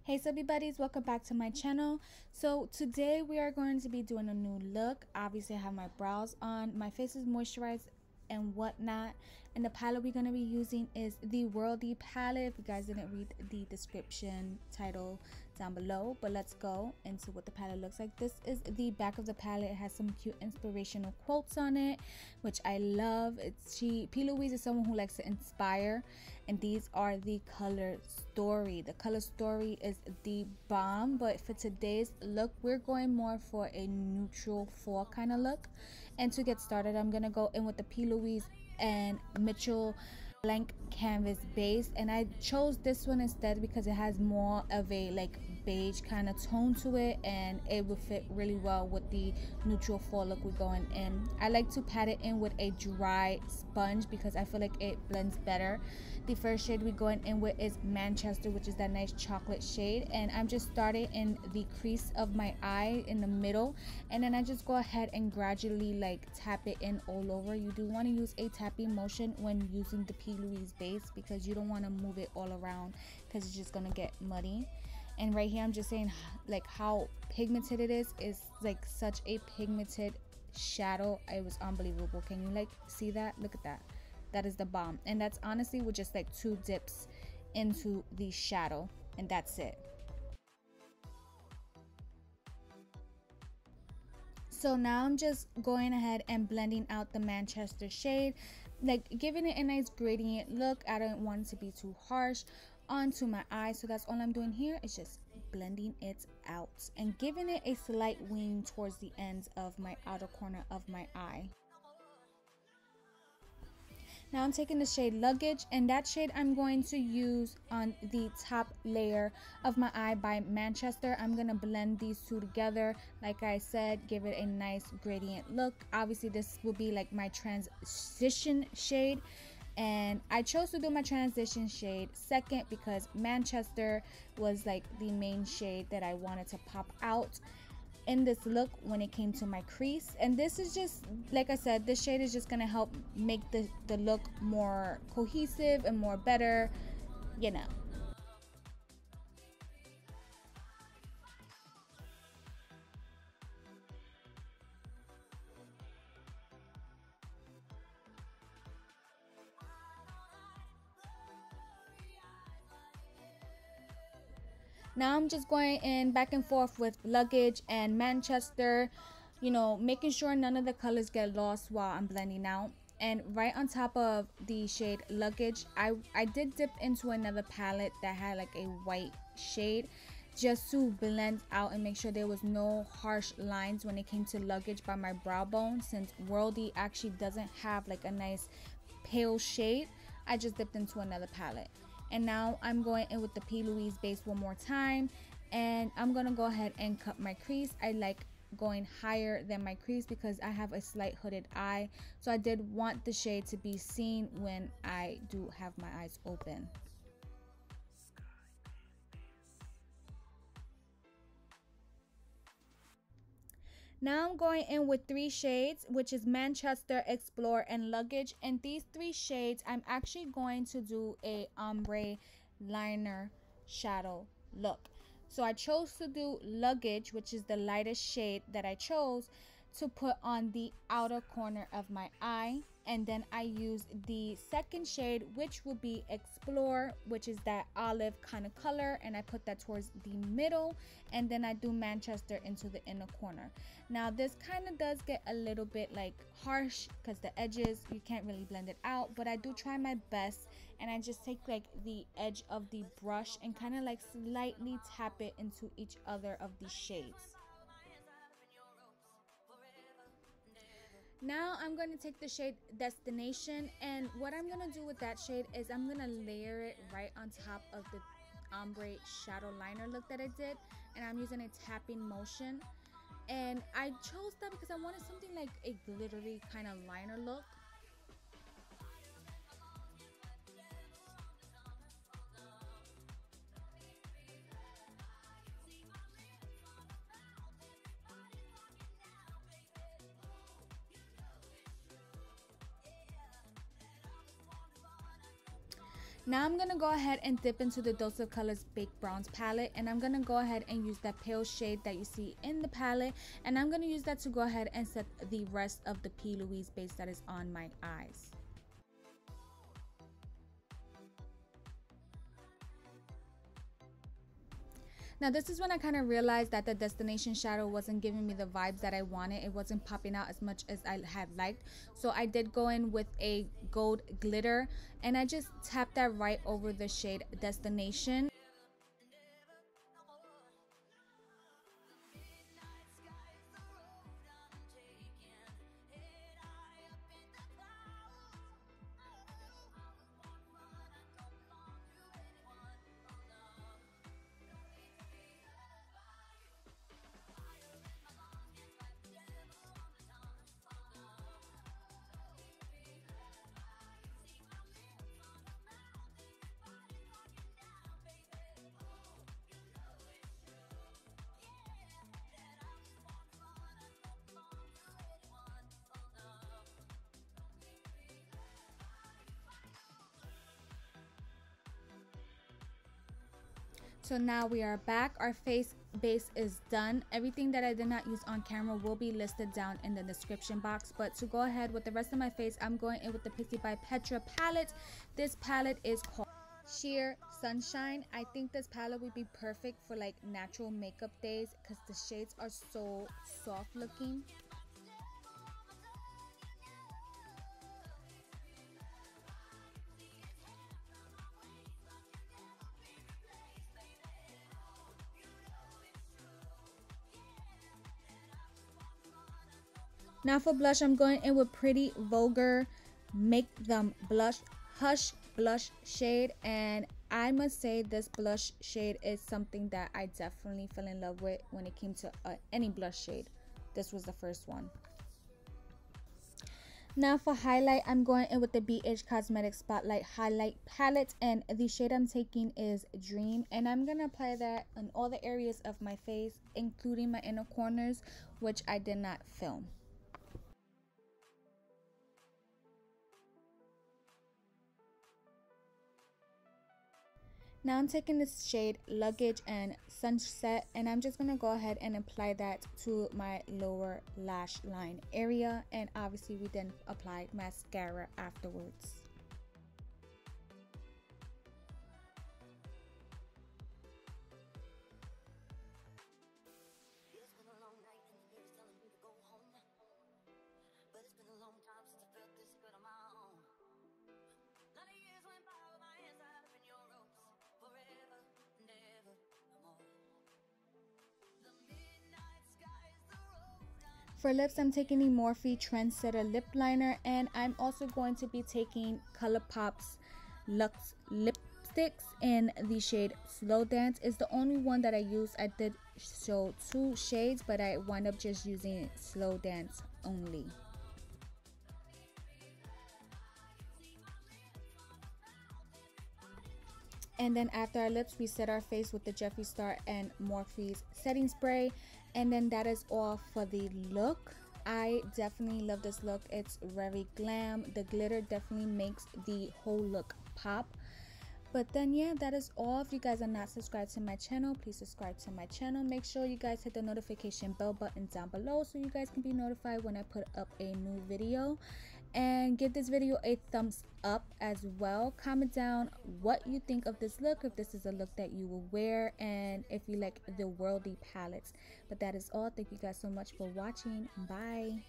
Hey everybody's, welcome back to my channel. So today we are going to be doing a new look. Obviously I have my brows on, my face is moisturized and whatnot, and the palette we're going to be using is the Worldie palette. If you guys didn't read the description title down below, but let's go into what the palette looks like. This is the back of the palette. It has some cute inspirational quotes on it, which I love. P.Louise is someone who likes to inspire, and these are the color story. The color story is the bomb, but for today's look we're going more for a neutral fall kind of look. And to get started, I'm gonna go in with the P.Louise and Mitchell blank canvas base, and I chose this one instead because it has more of a like beige kind of tone to it, and it would fit really well with the neutral fall look we're going in. I like to pat it in with a dry sponge because I feel like it blends better. The first shade we're going in with is Manchester, which is that nice chocolate shade, and I'm just starting in the crease of my eye in the middle, and then I just go ahead and gradually like tap it in all over. You do want to use a tapping motion when using the P.Louise base because you don't want to move it all around because it's just gonna get muddy. And right here I'm just saying like how pigmented it is like such a pigmented shadow. It was unbelievable. Can you like see that? Look at that. That is the bomb, and that's honestly with just like 2 dips into the shadow, and that's it. So now I'm just going ahead and blending out the Manchester shade, like giving it a nice gradient look. I don't want it to be too harsh onto my eye, so that's all I'm doing here is just blending it out and giving it a slight wing towards the ends of my outer corner of my eye. Now I'm taking the shade Luggage, and that shade I'm going to use on the top layer of my eye by Manchester. I'm going to blend these two together. Like I said, give it a nice gradient look. Obviously this will be like my transition shade, and I chose to do my transition shade second because Manchester was like the main shade that I wanted to pop out in this look when it came to my crease. And this is just, like I said, this shade is just gonna help make the look more cohesive and more better, you know. Now I'm just going in back and forth with Luggage and Manchester, you know, making sure none of the colors get lost while I'm blending out. And right on top of the shade Luggage, I did dip into another palette that had like a white shade just to blend out and make sure there was no harsh lines when it came to Luggage by my brow bone. Since Worldie actually doesn't have like a nice pale shade, I just dipped into another palette. And now I'm going in with the P.Louise base one more time, and I'm gonna go ahead and cut my crease. I like going higher than my crease because I have a slight hooded eye, so I did want the shade to be seen when I do have my eyes open. Now I'm going in with 3 shades, which is Manchester, Explore, and Luggage. And these 3 shades, I'm actually going to do a ombre liner shadow look. So I chose to do Luggage, which is the lightest shade that I chose to put on the outer corner of my eye. And then I use the second shade, which will be Explore, which is that olive kind of color, and I put that towards the middle, and then I do Manchester into the inner corner. Now this kind of does get a little bit like harsh because the edges, you can't really blend it out, but I do try my best, and I just take like the edge of the brush and kind of like slightly tap it into each other of the shades. Now I'm going to take the shade Destination, and what I'm going to do with that shade is I'm going to layer it right on top of the ombre shadow liner look that I did, and I'm using a tapping motion. And I chose that because I wanted something like a glittery kind of liner look. Now I'm gonna go ahead and dip into the Dose of Colors Baked Bronze palette, and I'm gonna go ahead and use that pale shade that you see in the palette, and I'm gonna use that to go ahead and set the rest of the P.Louise base that is on my eyes. Now this is when I kind of realized that the destination shadow wasn't giving me the vibes that I wanted. It wasn't popping out as much as I had liked. So I did go in with a gold glitter, and I just tapped that right over the shade Destination. So now we are back. Our face base is done. Everything that I did not use on camera will be listed down in the description box. But to go ahead with the rest of my face, I'm going in with the Pixi by Petra palette. This palette is called Sheer Sunshine. I think this palette would be perfect for like natural makeup days because the shades are so soft looking. Now for blush, I'm going in with Pretty Vulgar Make Them Blush Hush blush shade, and I must say this blush shade is something that I definitely fell in love with when it came to any blush shade. This was the first one. Now for highlight, I'm going in with the BH Cosmetics Spotlight Highlight Palette, and the shade I'm taking is Dream, and I'm going to apply that on all the areas of my face, including my inner corners, which I did not film. Now I'm taking this shade Luggage and Sunset, and I'm just going to go ahead and apply that to my lower lash line area, and obviously we then apply mascara afterwards. For lips, I'm taking the Morphe Trendsetter Lip Liner, and I'm also going to be taking ColourPop's Luxe Lipsticks in the shade Slow Dance. It's the only one that I used. I did show 2 shades, but I wound up just using Slow Dance only. And then after our lips, we set our face with the Jeffree Star and Morphe's setting spray. And then that is all for the look. I definitely love this look. It's very glam. The glitter definitely makes the whole look pop. But then yeah, that is all. If you guys are not subscribed to my channel, please subscribe to my channel. Make sure you guys hit the notification bell button down below so you guys can be notified when I put up a new video. And give this video a thumbs up as well. Comment down what you think of this look, if this is a look that you will wear, and if you like the Worldie palettes. But that is all. Thank you guys so much for watching. Bye.